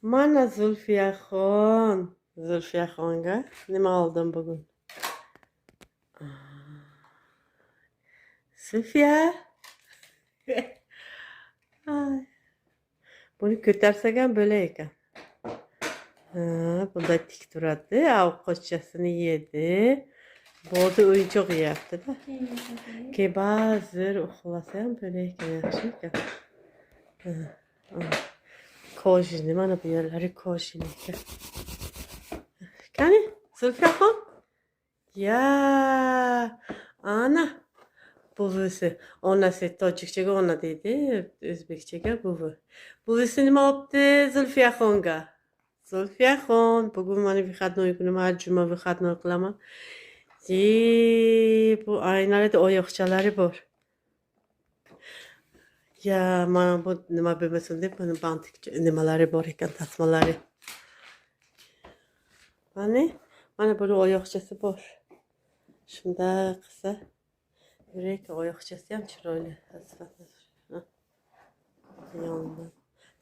Mana Zulfiyaxon. Zulfiyaxonga nima oldim bugun? Zulfiya. Ay, buni ko'tarsak ham bo'lar ekan. Bunda tik turadi, ovqatchasini yedi. Bo'ldi, o'yinchoq yeyapti-da. Keyin ba'zir uxlasa ham bo'lar ekan, yaxshi ekan. Kojini, mana bu yerlari kojini ekan. Qani, Zulfiyaxon? Ya, ana. Buvisi, onasi tojikchaga ona deydi, o'zbekchaga buvi. Buvisi nima olibdi Zulfiyaxonga? Zulfiyaxon, bugun mana vyexodnoy kunim, har juma vyexodnoy qilaman. Bu aynalada oyoqchalari bor. Ya, mana bu nima bo'lmasin deb, buni bantik nimalari bor ekan, tasmalari. Mana buni oyoqchasi bor. Shunda qilsa, yurek oyoqchasi ham chiroyli. Yondan.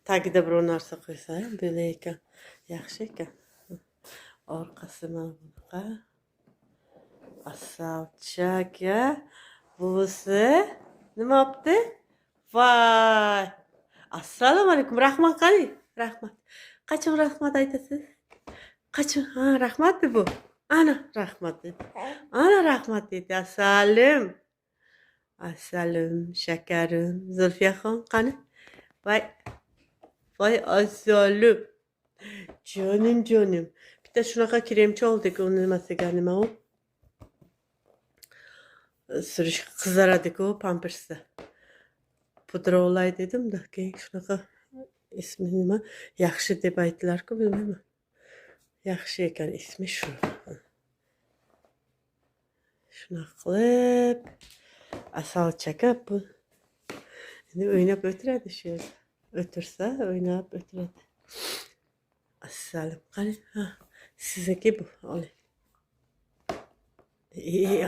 Tagida biror narsa qo'ysa ham bo'lar ekan. Yaxshi ekan. Orqasi mana bunaqa. Asalchaka. Buvisi nima olibdi? Voy! Assalomu alaykum. Rahmat qani? Rahmat. Qachon rahmat aytasiz? Qachon? Ha, rahmat bu. Ana rahmat dedi. Ana rahmat dedi. Assalim. Assalim, shakarim. Zulfiyaxon qani? Voy assalim. Jonim. Bitta shunaqa kremchi oldik, uni nimasiga nima u? Surish qizaradi-ku pampersda. Pudra olay dedim-da, keyin shunaqa ismi nima? Yaxshi deb aytdilar-ku, bilmayman. Yaxshi ekan ismi shu. Shunaqa qilib asalchaka bu. Endi o'ynab o'tiradi shu yerda. O'tirsa, o'ynab o'tiradi. Assalim qani? Ha, sizniki bu, oling.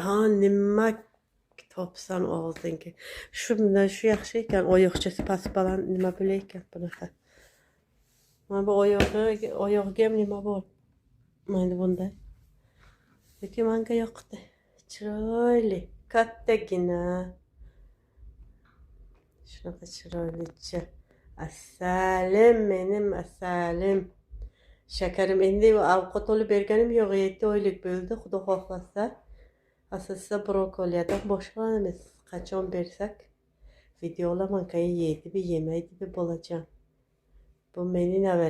Ha, nima topsan og'zingga. Shu yaxshi ekan, oyoqchasi past baland nima bo'lar ekan bunaqa. Mana bu oyog'iga ham nima bor? Mana bunday. Lekin menga yoqdi. Chiroyli, kattagina. Shunaqa chiroylicha. Assalim, menim assalim. Shakarim, endi ovqat olib berganim yo'q, 7 oylik bo'ldi, xudo xohlasa. Asosida brokoliyadan boshlanamiz. Qachon bersak video olaman, keyin yeydi, yemaydi bo'lacağım. Bu mening